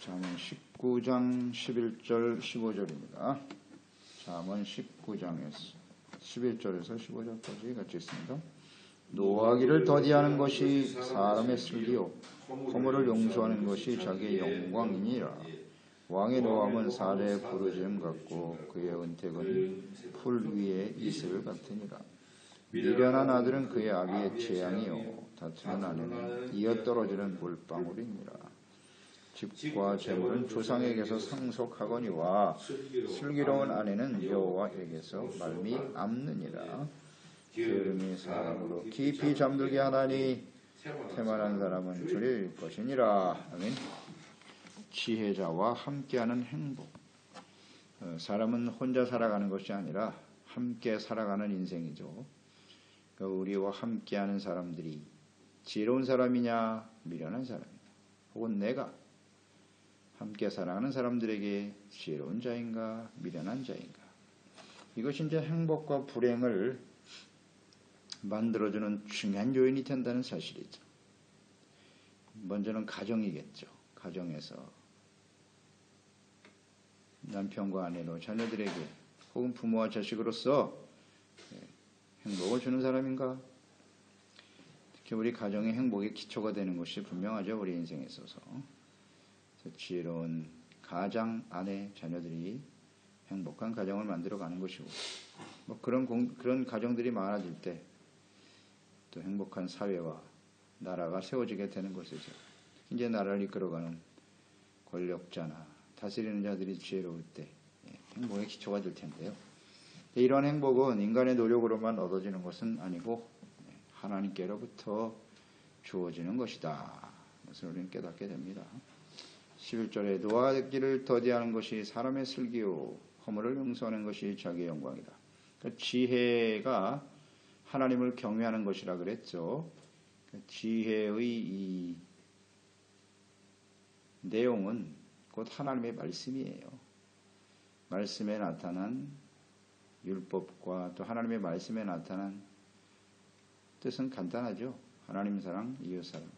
잠언 19장 11절 15절입니다. 잠언 19장에서 11절에서 15절까지 같이 있습니다. 노하기를 더디하는 것이 사람의 슬기요 허물을 용서하는 것이 자기의 영광이니라. 왕의 노함은 사자의 부르짖음 같고 그의 은택은 풀 위에 이슬 같으니라. 미련한 아들은 그의 아비의 재앙이요 다투는 아내는 이어떨어지는 물방울이니라. 집과 재물은 조상에게서 상속하거니와 슬기로운 아내는 여호와에게서 말미암느니라. 게으름이 사람으로 깊이 잠들게 하나니 태만한 사람은 줄일 것이니라. 아멘. 지혜자와 함께하는 행복. 사람은 혼자 살아가는 것이 아니라 함께 살아가는 인생이죠. 우리와 함께하는 사람들이 지혜로운 사람이냐 미련한 사람이냐, 혹은 내가 함께 살아가는 사람들에게 지혜로운 자인가 미련한 자인가, 이것이 이제 행복과 불행을 만들어주는 중요한 요인이 된다는 사실이죠. 먼저는 가정이겠죠. 가정에서 남편과 아내로 자녀들에게 혹은 부모와 자식으로서 행복을 주는 사람인가? 특히 우리 가정의 행복의 기초가 되는 것이 분명하죠. 우리 인생에 있어서. 지혜로운 가장, 아내, 자녀들이 행복한 가정을 만들어가는 것이고, 그런 가정들이 많아질 때 또 행복한 사회와 나라가 세워지게 되는 것이죠. 이제 나라를 이끌어가는 권력자나 다스리는 자들이 지혜로울 때 행복의 기초가 될 텐데요. 이러한 행복은 인간의 노력으로만 얻어지는 것은 아니고 하나님께로부터 주어지는 것이다. 그것을 우리는 깨닫게 됩니다. 11절에 노하기를 더디하는 것이 사람의 슬기요 허물을 용서하는 것이 자기의 영광이다. 그러니까 지혜가 하나님을 경외하는 것이라 그랬죠. 지혜의 이 내용은 곧 하나님의 말씀이에요. 말씀에 나타난 율법과 또 하나님의 말씀에 나타난 뜻은 간단하죠. 하나님 사랑, 이웃 사랑.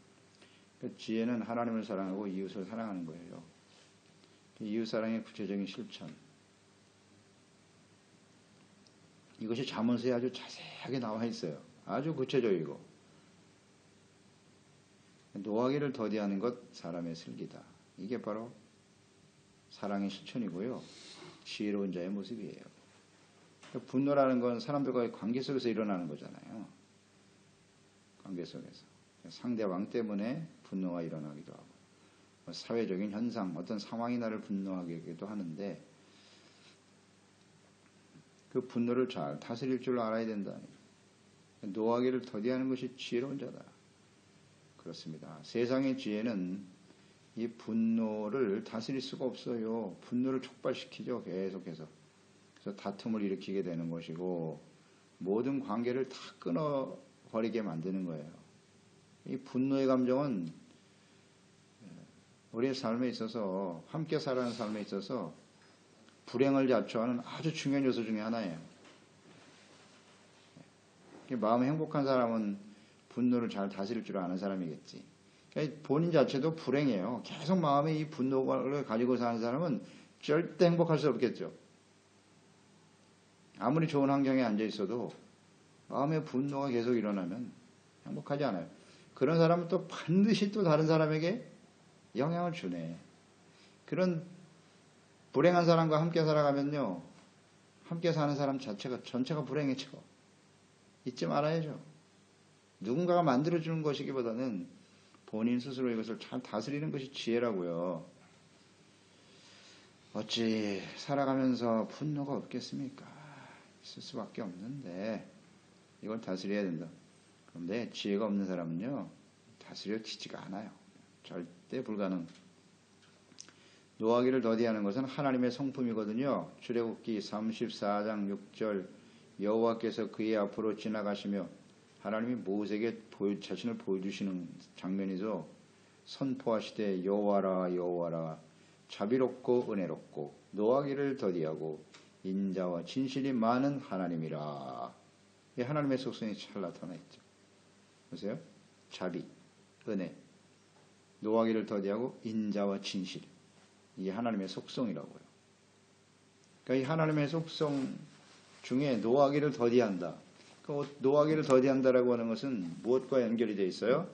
그러니까 지혜는 하나님을 사랑하고 이웃을 사랑하는 거예요. 이웃 사랑의 구체적인 실천. 이것이 잠언서에 아주 자세하게 나와 있어요. 아주 구체적이고. 노하기를 더디하는 것 사람의 슬기다. 이게 바로 사랑의 실천이고요. 지혜로운 자의 모습이에요. 그러니까 분노라는 건 사람들과의 관계 속에서 일어나는 거잖아요. 관계 속에서. 상대방 때문에 분노가 일어나기도 하고, 사회적인 현상, 어떤 상황이 나를 분노하기도 하는데, 그 분노를 잘 다스릴 줄 알아야 된다. 노하기를 더디하는 것이 지혜로운 자다. 그렇습니다. 세상의 지혜는 이 분노를 다스릴 수가 없어요. 분노를 촉발시키죠. 계속해서. 그래서 다툼을 일으키게 되는 것이고 모든 관계를 다 끊어버리게 만드는 거예요. 이 분노의 감정은 우리의 삶에 있어서, 함께 살아가는 삶에 있어서 불행을 자초하는 아주 중요한 요소 중에 하나예요. 마음이 행복한 사람은 분노를 잘 다스릴 줄 아는 사람이겠지. 그러니까 본인 자체도 불행해요. 계속 마음에 이 분노를 가지고 사는 사람은 절대 행복할 수 없겠죠. 아무리 좋은 환경에 앉아 있어도 마음에 분노가 계속 일어나면 행복하지 않아요. 그런 사람은 또 반드시 또 다른 사람에게 영향을 주네. 그런 불행한 사람과 함께 살아가면요, 함께 사는 사람 전체가 불행해져. 잊지 말아야죠. 누군가가 만들어주는 것이기보다는 본인 스스로 이것을 잘 다스리는 것이 지혜라고요. 어찌 살아가면서 분노가 없겠습니까? 있을 수밖에 없는데 이걸 다스려야 된다. 그런데 지혜가 없는 사람은요, 다스려지지가 않아요. 절대 불가능. 노하기를 더디하는 것은 하나님의 성품이거든요. 출애굽기 34장 6절, 여호와께서 그의 앞으로 지나가시며, 하나님이 모세에게 자신을 보여주시는 장면이죠. 선포하시되 여호와라 여호와라 자비롭고 은혜롭고 노하기를 더디하고 인자와 진실이 많은 하나님이라. 이 하나님의 속성이 잘 나타나 있죠. 보세요. 자비, 은혜, 노하기를 더디하고 인자와 진실. 이 하나님의 속성이라고요. 그러니까 이 하나님의 속성 중에 노하기를 더디한다. 그 노하기를 더디한다라고 하는 것은 무엇과 연결이 되어 있어요?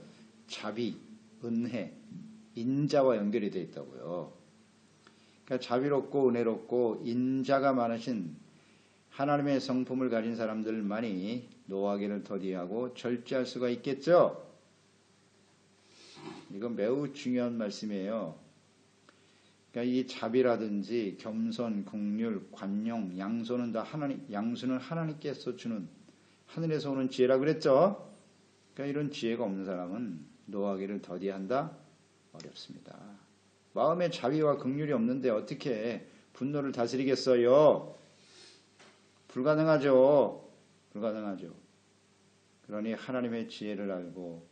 자비, 은혜, 인자와 연결이 되어 있다고요. 그러니까 자비롭고 은혜롭고 인자가 많으신 하나님의 성품을 가진 사람들만이 노하기를 더디하고 절제할 수가 있겠죠. 이건 매우 중요한 말씀이에요. 그러니까 이 자비라든지 겸손, 긍휼, 관용, 양소는 다 양수는 하나님께서 주는 하늘에서 오는 지혜라 그랬죠. 그러니까 이런 지혜가 없는 사람은 노하기를 더디한다? 어렵습니다. 마음에 자비와 긍휼이 없는데 어떻게 분노를 다스리겠어요? 불가능하죠. 불가능하죠. 그러니 하나님의 지혜를 알고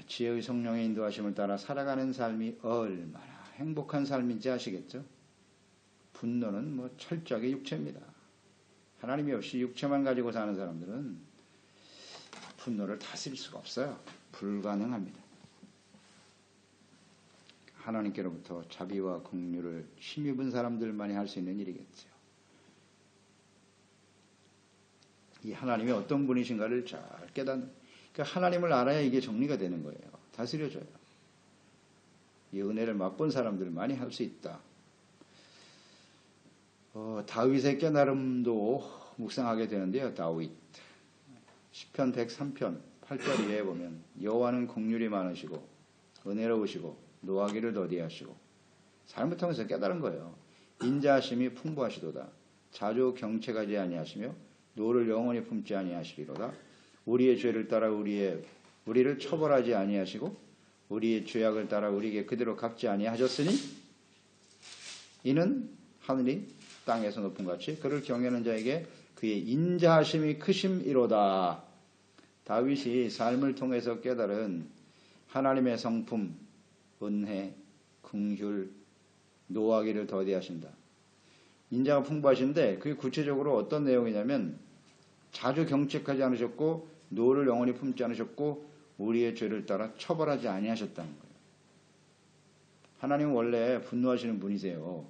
지혜의 성령의 인도하심을 따라 살아가는 삶이 얼마나 행복한 삶인지 아시겠죠? 분노는 뭐 철저하게 육체입니다. 하나님이 없이 육체만 가지고 사는 사람들은 분노를 다스릴 수가 없어요. 불가능합니다. 하나님께로부터 자비와 긍휼을 힘입은 사람들만이 할 수 있는 일이겠죠. 이 하나님이 어떤 분이신가를 잘 깨닫는, 그러니까 하나님을 알아야 이게 정리가 되는 거예요. 다스려져요. 이 은혜를 맛본 사람들만이 할 수 있다. 다윗의 깨달음도 묵상하게 되는데요. 다윗 시편 103편 8절 이하에 보면 여호와는 긍휼이 많으시고 은혜로우시고 노하기를 더디하시고 삶을 통해서 깨달은 거예요. 인자하심이 풍부하시도다. 자주 경책하지 아니하시며 노를 영원히 품지 아니하시리로다. 우리의 죄를 따라 우리를 처벌하지 아니하시고 우리의 죄악을 따라 우리에게 그대로 갚지 아니하셨으니 이는 하늘이 땅에서 높은 같이 그를 경외하는 자에게 그의 인자하심이 크심이로다. 다윗이 삶을 통해서 깨달은 하나님의 성품, 은혜, 긍휼, 노하기를 더디하신다. 인자가 풍부하신데 그게 구체적으로 어떤 내용이냐면 자주 경책하지 않으셨고 노를 영원히 품지 않으셨고 우리의 죄를 따라 처벌하지 아니하셨다는 거예요. 하나님은 원래 분노하시는 분이세요.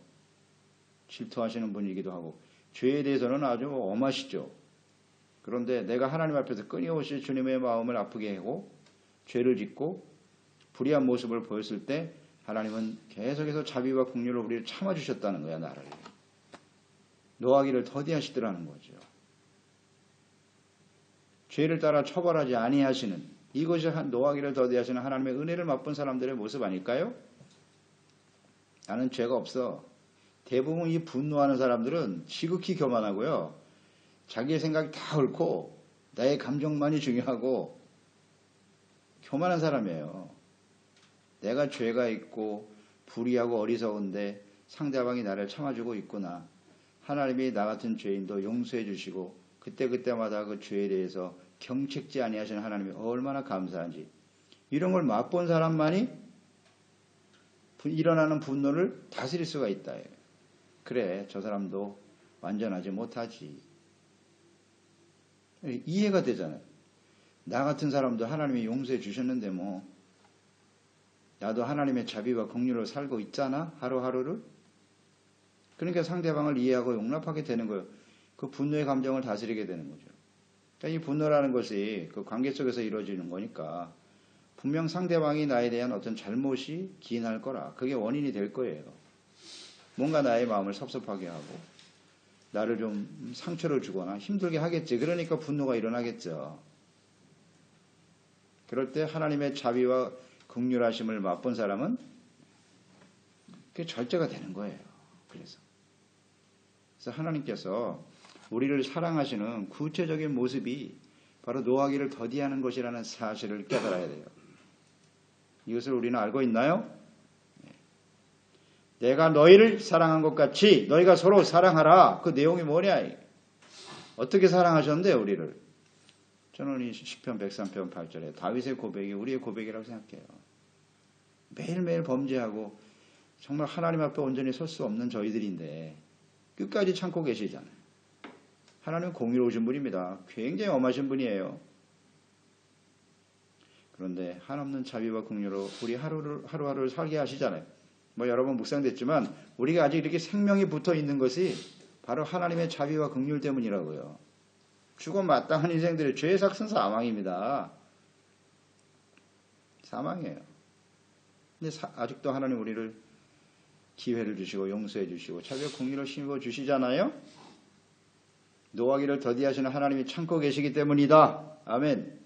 질투하시는 분이기도 하고 죄에 대해서는 아주 엄하시죠. 그런데 내가 하나님 앞에서 끊임없이 주님의 마음을 아프게 하고 죄를 짓고 불의한 모습을 보였을 때 하나님은 계속해서 자비와 긍휼로 우리를 참아주셨다는 거야. 나를 노하기를 더디하시더라는 거죠. 죄를 따라 처벌하지 아니하시는 이것이 노하기를 더디하시는 하나님의 은혜를 맛본 사람들의 모습 아닐까요? 나는 죄가 없어. 대부분 이 분노하는 사람들은 지극히 교만하고요. 자기의 생각이 다 옳고 나의 감정만이 중요하고 교만한 사람이에요. 내가 죄가 있고 불의하고 어리석은데 상대방이 나를 참아주고 있구나. 하나님이 나 같은 죄인도 용서해 주시고 그때그때마다 그 죄에 대해서 경책지 아니하시는 하나님이 얼마나 감사한지 이런 걸 맛본 사람만이 일어나는 분노를 다스릴 수가 있다. 그래, 저 사람도 완전하지 못하지. 이해가 되잖아요. 나 같은 사람도 하나님이 용서해 주셨는데 뭐 나도 하나님의 자비와 긍휼로 살고 있잖아. 하루하루를. 그러니까 상대방을 이해하고 용납하게 되는 거예요. 그 분노의 감정을 다스리게 되는 거죠. 그러니까 이 분노라는 것이 그 관계 속에서 이루어지는 거니까 분명 상대방이 나에 대한 어떤 잘못이 기인할 거라. 그게 원인이 될 거예요. 뭔가 나의 마음을 섭섭하게 하고 나를 좀 상처를 주거나 힘들게 하겠지. 그러니까 분노가 일어나겠죠. 그럴 때 하나님의 자비와 긍휼하심을 맛본 사람은 그게 절제가 되는 거예요. 그래서 하나님께서 우리를 사랑하시는 구체적인 모습이 바로 노하기를 더디하는 것이라는 사실을 깨달아야 돼요. 이것을 우리는 알고 있나요? 내가 너희를 사랑한 것 같이 너희가 서로 사랑하라. 그 내용이 뭐냐? 어떻게 사랑하셨는데 우리를? 저는 이 시편 103편 8절에 다윗의 고백이 우리의 고백이라고 생각해요. 매일매일 범죄하고 정말 하나님 앞에 온전히 설 수 없는 저희들인데 끝까지 참고 계시잖아요. 하나님은 공의로우신 분입니다. 굉장히 엄하신 분이에요. 그런데 한없는 자비와 긍휼로 우리 하루하루를 살게 하시잖아요. 뭐 여러 번 묵상됐지만 우리가 아직 이렇게 생명이 붙어 있는 것이 바로 하나님의 자비와 긍휼 때문이라고요. 죽어 마땅한 인생들의 죄의 삭은 사망입니다. 사망이에요. 근데 아직도 하나님 우리를 기회를 주시고 용서해 주시고 자비와 긍휼을 심어 주시잖아요. 노하기를 더디하시는 하나님이 참고 계시기 때문이다. 아멘.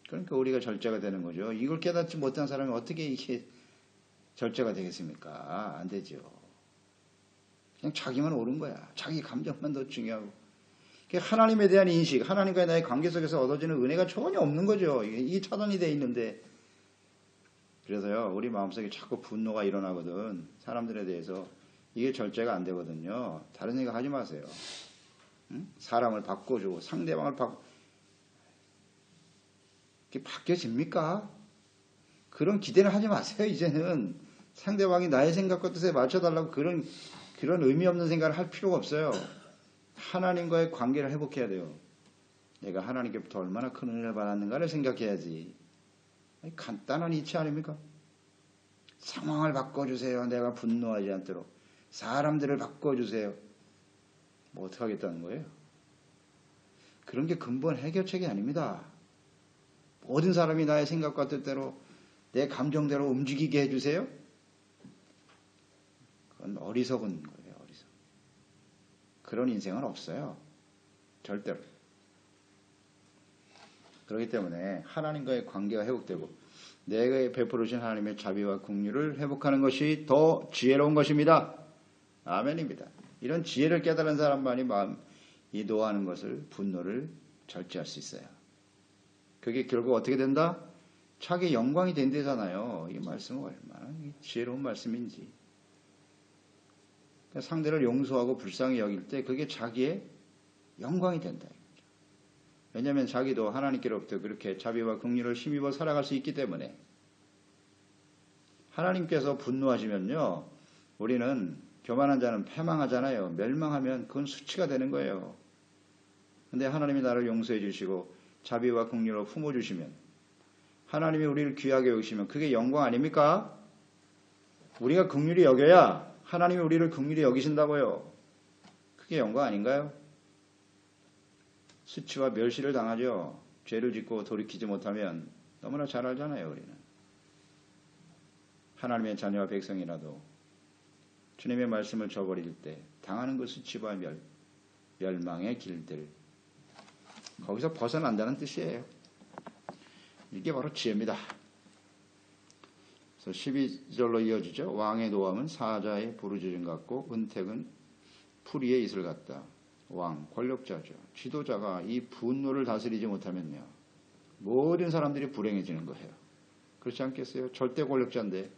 그러니까 우리가 절제가 되는 거죠. 이걸 깨닫지 못한 사람이 어떻게 이게 절제가 되겠습니까? 안 되죠. 그냥 자기만 옳은 거야. 자기 감정만 더 중요하고. 하나님에 대한 인식, 하나님과의 나의 관계 속에서 얻어지는 은혜가 전혀 없는 거죠. 이게 차단이 되어 있는데. 그래서요, 우리 마음속에 자꾸 분노가 일어나거든. 사람들에 대해서. 이게 절제가 안 되거든요. 다른 생각 하지 마세요. 응? 사람을 바꿔주고 상대방을 이게 바뀌어집니까? 그런 기대를 하지 마세요. 이제는 상대방이 나의 생각과 뜻에 맞춰달라고 그런 의미 없는 생각을 할 필요가 없어요. 하나님과의 관계를 회복해야 돼요. 내가 하나님께부터 얼마나 큰 은혜를 받았는가를 생각해야지. 간단한 이치 아닙니까? 상황을 바꿔주세요. 내가 분노하지 않도록. 사람들을 바꿔주세요. 뭐 어떻게 하겠다는 거예요? 그런 게 근본 해결책이 아닙니다. 모든 사람이 나의 생각과 뜻대로 내 감정대로 움직이게 해주세요? 그건 어리석은 거예요. 어리석. 그런 인생은 없어요. 절대로. 그렇기 때문에 하나님과의 관계가 회복되고 내가 베풀어 주신 하나님의 자비와 긍휼을 회복하는 것이 더 지혜로운 것입니다. 아멘입니다. 이런 지혜를 깨달은 사람만이 이 노하는 것을 분노를 절제할 수 있어요. 그게 결국 어떻게 된다? 자기 영광이 된대잖아요. 이 말씀은 얼마나 지혜로운 말씀인지. 그러니까 상대를 용서하고 불쌍히 여길 때 그게 자기의 영광이 된다. 왜냐하면 자기도 하나님께로부터 그렇게 자비와 긍휼을 힘입어 살아갈 수 있기 때문에. 하나님께서 분노하시면요, 우리는 교만한 자는 패망하잖아요. 멸망하면 그건 수치가 되는 거예요. 근데 하나님이 나를 용서해 주시고 자비와 긍휼을 품어주시면, 하나님이 우리를 귀하게 여기시면 그게 영광 아닙니까? 우리가 긍휼히 여겨야 하나님이 우리를 긍휼히 여기신다고요. 그게 영광 아닌가요? 수치와 멸시를 당하죠. 죄를 짓고 돌이키지 못하면. 너무나 잘 알잖아요. 우리는 하나님의 자녀와 백성이라도 주님의 말씀을 저버릴 때 당하는 그 수치와 멸망의 길들, 거기서 벗어난다는 뜻이에요. 이게 바로 지혜입니다. 그래서 12절로 이어지죠. 왕의 노함은 사자의 부르짖음 같고 은택은 풀이의 이슬 같다. 왕, 권력자죠. 지도자가 이 분노를 다스리지 못하면요, 모든 사람들이 불행해지는 거예요. 그렇지 않겠어요? 절대 권력자인데.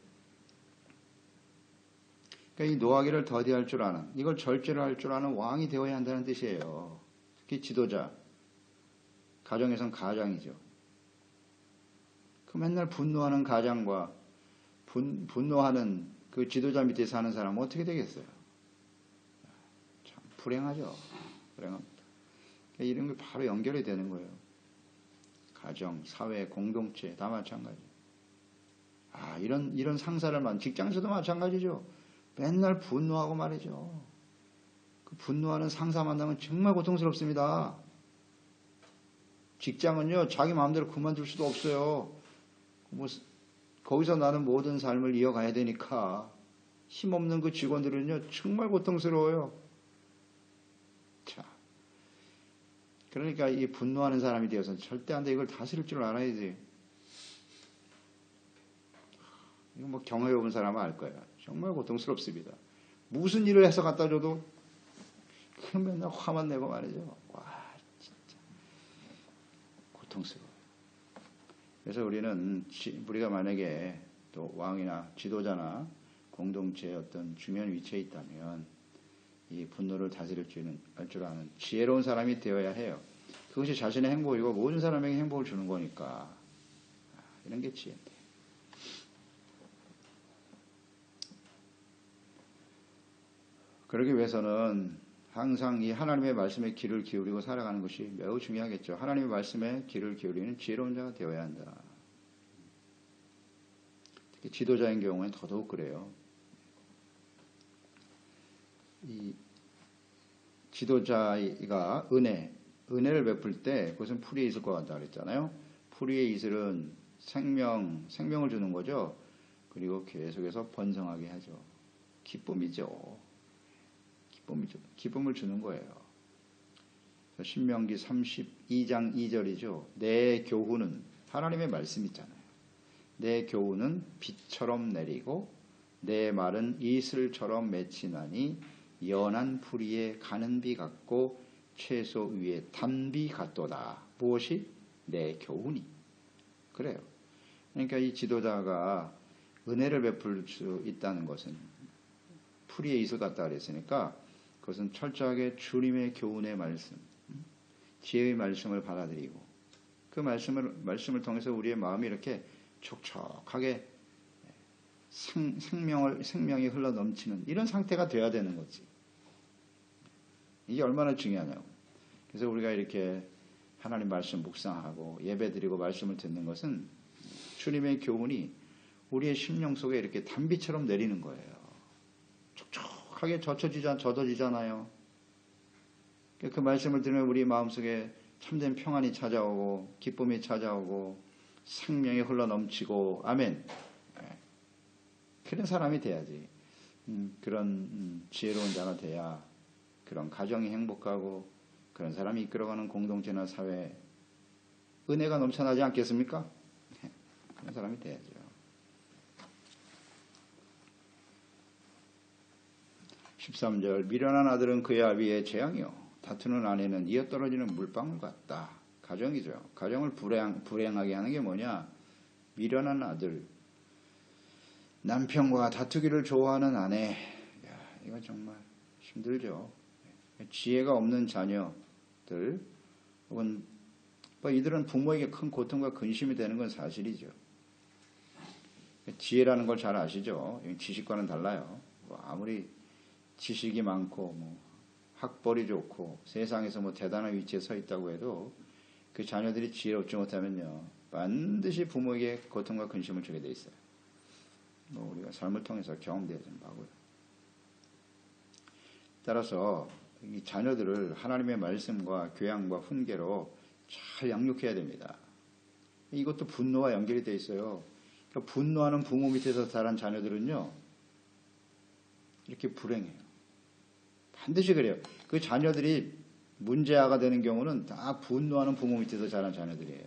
그러니까 이 노하기를 더디할 줄 아는, 이걸 절제를 할 줄 아는 왕이 되어야 한다는 뜻이에요. 특히 지도자. 가정에선 가장이죠. 그 맨날 분노하는 가장과 분노하는 그 지도자 밑에 사는 사람은 어떻게 되겠어요? 참 불행하죠. 불행합니다. 그러니까 이런 게 바로 연결이 되는 거예요. 가정, 사회, 공동체 다 마찬가지. 이런 상사를 직장에서도 마찬가지죠. 맨날 분노하고 말이죠. 그 분노하는 상사 만나면 정말 고통스럽습니다. 직장은요, 자기 마음대로 그만둘 수도 없어요. 거기서 나는 모든 삶을 이어가야 되니까 힘없는 그 직원들은요, 정말 고통스러워요. 자, 그러니까 이 분노하는 사람이 되어서 절대 안 돼. 이걸 다스릴 줄 알아야지. 이거 뭐 경험해본 사람은 알 거야. 정말 고통스럽습니다. 무슨 일을 해서 갖다 줘도 그 맨날 화만 내고 말이죠. 와, 진짜 고통스러워. 그래서 우리가 만약에 또 왕이나 지도자나 공동체의 어떤 중요한 위치에 있다면 이 분노를 다스릴 줄 아는 지혜로운 사람이 되어야 해요. 그것이 자신의 행복이고 모든 사람에게 행복을 주는 거니까. 이런 게 지혜인데. 그러기 위해서는 항상 이 하나님의 말씀에 귀를 기울이고 살아가는 것이 매우 중요하겠죠. 하나님의 말씀에 귀를 기울이는 지혜로운 자가 되어야 한다. 특히 지도자인 경우에는 더더욱 그래요. 이 지도자가 은혜를 베풀 때 그것은 풀이에 있을 것 같다 그랬잖아요. 풀이의 이슬은 생명을 주는 거죠. 그리고 계속해서 번성하게 하죠. 기쁨이죠. 기쁨을 주는 거예요. 신명기 32장 2절이죠. 내 교훈은 하나님의 말씀 있잖아요. 내 교훈은 비처럼 내리고 내 말은 이슬처럼 맺히나니 연한 풀이에 가는 비 같고 채소 위에 단비 같도다. 무엇이? 내 교훈이. 그래요. 그러니까 이 지도자가 은혜를 베풀 수 있다는 것은 풀이의 이슬 같다 그랬으니까 그것은 철저하게 주님의 교훈의 말씀, 지혜의 말씀을 받아들이고 그 말씀을 통해서 우리의 마음이 이렇게 촉촉하게 생명이 흘러 넘치는 이런 상태가 돼야 되는 거지. 이게 얼마나 중요하냐고. 그래서 우리가 이렇게 하나님 말씀 묵상하고 예배드리고 말씀을 듣는 것은 주님의 교훈이 우리의 심령 속에 이렇게 단비처럼 내리는 거예요. 촉촉하게 젖어지잖아요. 그 말씀을 들으면 우리 마음속에 참된 평안이 찾아오고 기쁨이 찾아오고 생명이 흘러 넘치고 아멘. 그런 사람이 돼야지. 그런 지혜로운 자가 돼야 그런 가정이 행복하고 그런 사람이 이끌어가는 공동체나 사회 은혜가 넘쳐나지 않겠습니까? 그런 사람이 돼야죠. 13절 미련한 아들은 그의 아비의 재앙이요 다투는 아내는 이어떨어지는 물방울 같다. 가정이죠. 가정을 불행하게 하는 게 뭐냐? 미련한 아들, 남편과 다투기를 좋아하는 아내. 이거 정말 힘들죠. 지혜가 없는 자녀들 혹은 이들은 부모에게 큰 고통과 근심이 되는 건 사실이죠. 지혜라는 걸 잘 아시죠? 지식과는 달라요. 아무리 지식이 많고 학벌이 좋고 세상에서 대단한 위치에 서 있다고 해도 그 자녀들이 지혜롭지 못하면요 반드시 부모에게 고통과 근심을 주게 돼 있어요. 우리가 삶을 통해서 경험되어야 좀 하고요. 따라서 이 자녀들을 하나님의 말씀과 교양과 훈계로 잘 양육해야 됩니다. 이것도 분노와 연결이 되어 있어요. 그러니까 분노하는 부모 밑에서 자란 자녀들은요 이렇게 불행해요. 반드시 그래요. 그 자녀들이 문제아가 되는 경우는 다 분노하는 부모 밑에서 자란 자녀들이에요.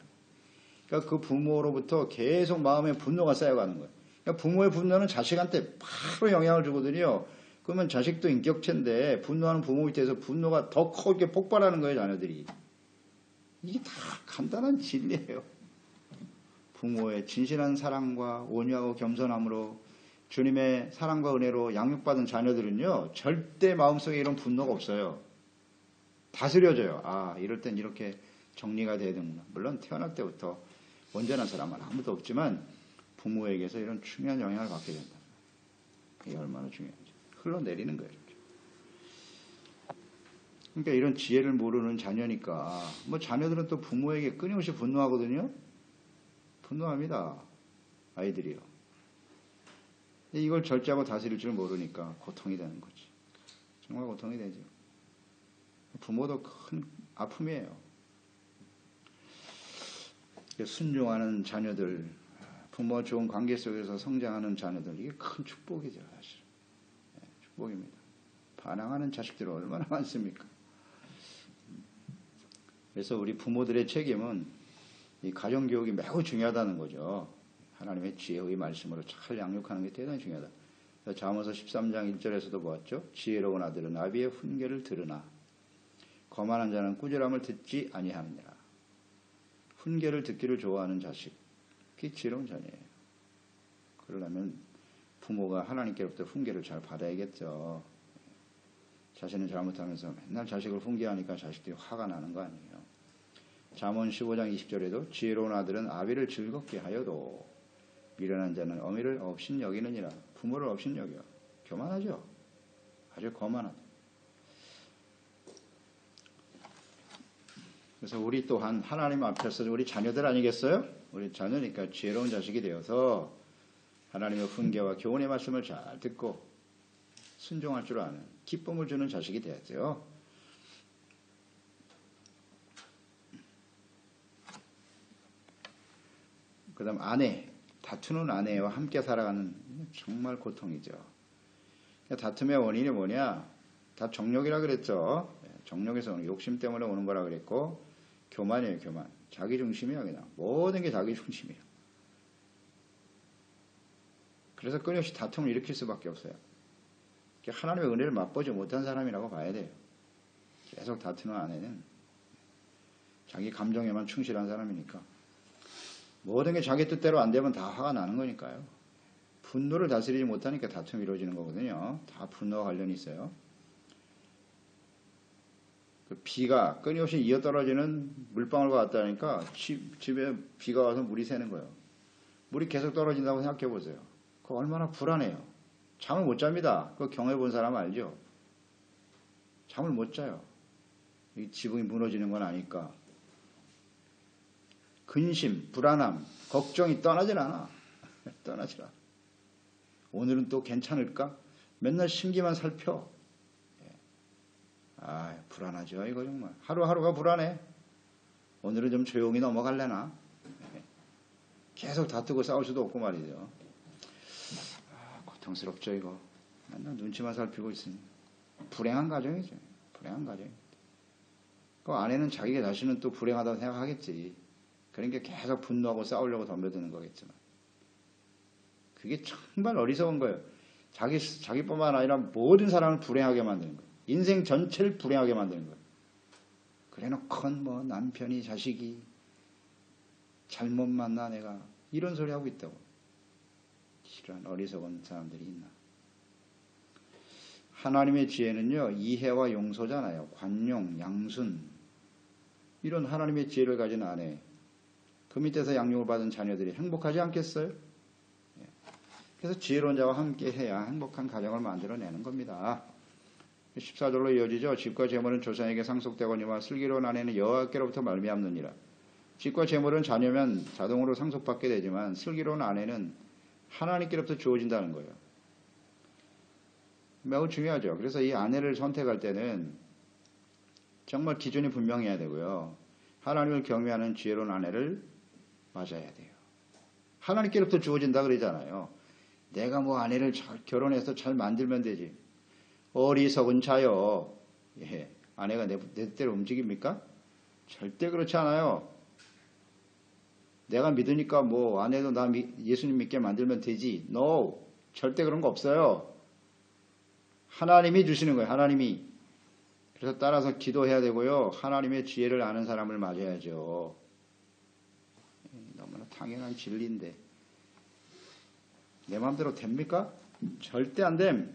그러니까 그 부모로부터 계속 마음에 분노가 쌓여가는 거예요. 그러니까 부모의 분노는 자식한테 바로 영향을 주거든요. 그러면 자식도 인격체인데 분노하는 부모 밑에서 분노가 더 크게 폭발하는 거예요, 자녀들이. 이게 다 간단한 진리예요. 부모의 진실한 사랑과 온유하고 겸손함으로 주님의 사랑과 은혜로 양육받은 자녀들은요, 절대 마음속에 이런 분노가 없어요. 다스려져요. 이럴 땐 이렇게 정리가 돼야 되는구나. 물론 태어날 때부터 온전한 사람은 아무도 없지만 부모에게서 이런 중요한 영향을 받게 된다. 이게 얼마나 중요한지. 흘러내리는 거예요. 그러니까 이런 지혜를 모르는 자녀니까 자녀들은 또 부모에게 끊임없이 분노하거든요. 분노합니다. 아이들이요. 이걸 절제하고 다스릴 줄 모르니까 고통이 되는 거지. 정말 고통이 되죠. 부모도 큰 아픔이에요. 순종하는 자녀들, 부모와 좋은 관계 속에서 성장하는 자녀들, 이게 큰 축복이죠, 사실. 축복입니다. 반항하는 자식들 얼마나 많습니까? 그래서 우리 부모들의 책임은 이 가정교육이 매우 중요하다는 거죠. 하나님의 지혜의 말씀으로 잘 양육하는 게 대단히 중요하다. 잠언서 13장 1절에서도 보았죠. 지혜로운 아들은 아비의 훈계를 들으나 거만한 자는 꾸지람을 듣지 아니하느니라. 훈계를 듣기를 좋아하는 자식, 그게 지혜로운 자녀예요. 그러려면 부모가 하나님께로부터 훈계를 잘 받아야겠죠. 자신은 잘못하면서 맨날 자식을 훈계하니까 자식들이 화가 나는 거 아니에요. 잠언 15장 20절에도 지혜로운 아들은 아비를 즐겁게 하여도 미련한 자는 어미를 업신여기느니라. 부모를 업신여겨. 교만하죠. 아주 거만하다. 그래서 우리 또한 하나님 앞에서 우리 자녀들 아니겠어요? 우리 자녀니까 지혜로운 자식이 되어서 하나님의 훈계와 교훈의 말씀을 잘 듣고 순종할 줄 아는 기쁨을 주는 자식이 돼야죠. 그 다음 아내, 다투는 아내와 함께 살아가는 정말 고통이죠. 다툼의 원인이 뭐냐? 다 정욕이라 그랬죠. 정욕에서 오는 욕심 때문에 오는 거라 그랬고 교만이에요. 교만. 자기 중심이야 그냥. 모든 게 자기 중심이에요. 그래서 끊임없이 다툼을 일으킬 수밖에 없어요. 하나님의 은혜를 맛보지 못한 사람이라고 봐야 돼요. 계속 다투는 아내는 자기 감정에만 충실한 사람이니까 모든 게 자기 뜻대로 안 되면 다 화가 나는 거니까요. 분노를 다스리지 못하니까 다툼이 이루어지는 거거든요. 다 분노와 관련이 있어요. 그 비가 끊임없이 이어떨어지는 물방울과 같다니까 집에 비가 와서 물이 새는 거예요. 물이 계속 떨어진다고 생각해 보세요. 그거 얼마나 불안해요. 잠을 못 잡니다. 그거 경험해 본 사람 알죠? 잠을 못 자요. 이 지붕이 무너지는 건 아니까. 근심, 불안함, 걱정이 떠나질 않아. 떠나질 않아. 오늘은 또 괜찮을까? 맨날 심기만 살펴. 아, 불안하죠, 이거 정말. 하루하루가 불안해. 오늘은 좀 조용히 넘어갈래나? 계속 다투고 싸울 수도 없고 말이죠. 아, 고통스럽죠, 이거. 맨날 눈치만 살피고 있으니. 불행한 가정이죠. 불행한 가정. 그 아내는 자기 자신은 또 불행하다고 생각하겠지. 그러니까 계속 분노하고 싸우려고 덤벼드는 거겠지만. 그게 정말 어리석은 거예요. 자기뿐만 아니라 모든 사람을 불행하게 만드는 거예요. 인생 전체를 불행하게 만드는 거예요. 그래놓건 뭐 남편이 자식이 잘못 만나 내가 이런 소리 하고 있다고. 이런 어리석은 사람들이 있나. 하나님의 지혜는요. 이해와 용서잖아요. 관용, 양순 이런 하나님의 지혜를 가진 아내 그 밑에서 양육을 받은 자녀들이 행복하지 않겠어요? 그래서 지혜로운 자와 함께 해야 행복한 가정을 만들어내는 겁니다. 14절로 이어지죠. 집과 재물은 조상에게 상속되거니와 슬기로운 아내는 여호와께로부터 말미암느니라. 집과 재물은 자녀면 자동으로 상속받게 되지만 슬기로운 아내는 하나님께로부터 주어진다는 거예요. 매우 중요하죠. 그래서 이 아내를 선택할 때는 정말 기준이 분명해야 되고요. 하나님을 경외하는 지혜로운 아내를 맞아야 돼요. 하나님께로부터 주어진다 그러잖아요. 내가 뭐 아내를 잘 결혼해서 잘 만들면 되지. 어리석은 자요. 예, 아내가 내 뜻대로 움직입니까? 절대 그렇지 않아요. 내가 믿으니까 뭐 아내도 나 예수님 믿게 만들면 되지. No. 절대 그런 거 없어요. 하나님이 주시는 거예요. 하나님이. 그래서 따라서 기도해야 되고요. 하나님의 지혜를 아는 사람을 맞아야죠. 너무나 당연한 진리인데 내 마음대로 됩니까? 절대 안 됨.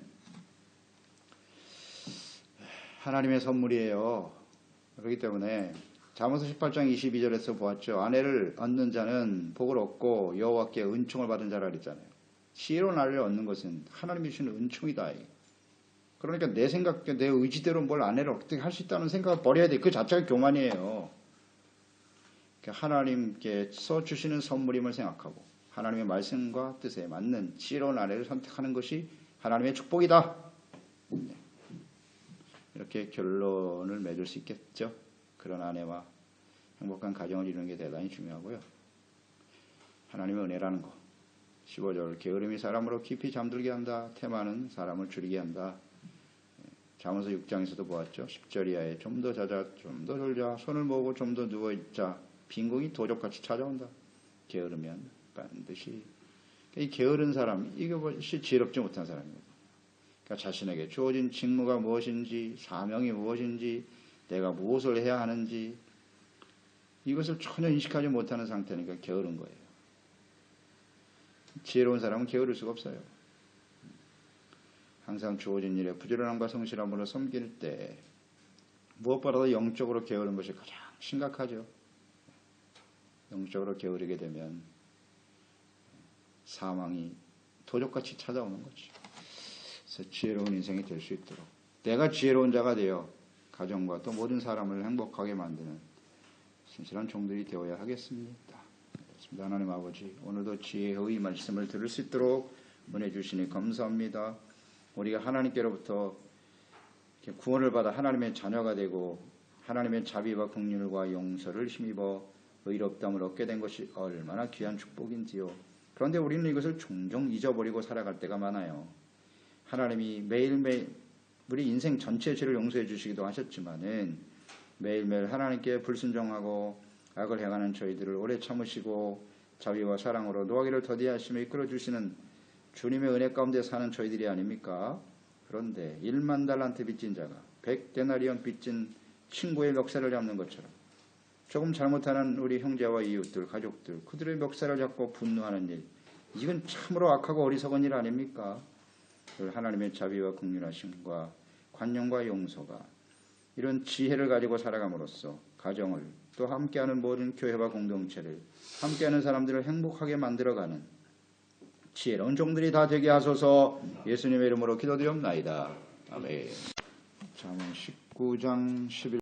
하나님의 선물이에요. 그렇기 때문에 잠언서 18장 22절에서 보았죠. 아내를 얻는 자는 복을 얻고 여호와께 은총을 받은 자라 그랬잖아요. 지혜로운 아내를 얻는 것은 하나님이 주시는 은총이다. 그러니까 내 생각, 내 의지대로 뭘 아내를 어떻게 할 수 있다는 생각을 버려야 돼. 그 자체가 교만이에요. 하나님께서 주시는 선물임을 생각하고 하나님의 말씀과 뜻에 맞는 지혜로운 아내를 선택하는 것이 하나님의 축복이다. 이렇게 결론을 맺을 수 있겠죠. 그런 아내와 행복한 가정을 이루는 게 대단히 중요하고요. 하나님의 은혜라는 거. 15절 게으름이 사람으로 깊이 잠들게 한다. 태만은 사람을 줄이게 한다. 잠언서 6장에서도 보았죠. 10절 이하에 좀 더 자자, 좀 더 졸자, 손을 모으고 좀 더 누워있자. 빈궁이 도적같이 찾아온다. 게으르면 반드시. 이 게으른 사람, 이것이 지혜롭지 못한 사람입니다. 그러니까 자신에게 주어진 직무가 무엇인지, 사명이 무엇인지, 내가 무엇을 해야 하는지 이것을 전혀 인식하지 못하는 상태니까 게으른 거예요. 지혜로운 사람은 게으를 수가 없어요. 항상 주어진 일에 부지런함과 성실함으로 섬길 때 무엇보다도 영적으로 게으른 것이 가장 심각하죠. 영적으로 게으르게 되면 사망이 도적같이 찾아오는 거죠. 그래서 지혜로운 인생이 될 수 있도록 내가 지혜로운 자가 되어 가정과 또 모든 사람을 행복하게 만드는 신실한 종들이 되어야 하겠습니다. 하나님 아버지, 오늘도 지혜의 말씀을 들을 수 있도록 은혜 주시니 감사합니다. 우리가 하나님께로부터 구원을 받아 하나님의 자녀가 되고 하나님의 자비와 긍휼과 용서를 힘입어 의롭다함을 얻게 된 것이 얼마나 귀한 축복인지요. 그런데 우리는 이것을 종종 잊어버리고 살아갈 때가 많아요. 하나님이 매일매일 우리 인생 전체의 죄를 용서해 주시기도 하셨지만은 매일매일 하나님께 불순종하고 악을 행하는 저희들을 오래 참으시고 자비와 사랑으로 노하기를 더디하시며 이끌어 주시는 주님의 은혜 가운데 사는 저희들이 아닙니까? 그런데 1만 달란트 빚진 자가 100데나리온 빚진 친구의 멱살을 잡는 것처럼 조금 잘못하는 우리 형제와 이웃들, 가족들, 그들의 멱살을 잡고 분노하는 일, 이건 참으로 악하고 어리석은 일 아닙니까? 하나님의 자비와 긍휼하심과 관용과 용서가 이런 지혜를 가지고 살아감으로써 가정을 또 함께하는 모든 교회와 공동체를 함께하는 사람들을 행복하게 만들어가는 지혜로운 종들이 다 되게 하소서. 예수님의 이름으로 기도드리옵나이다. 아멘. 잠언 19장 11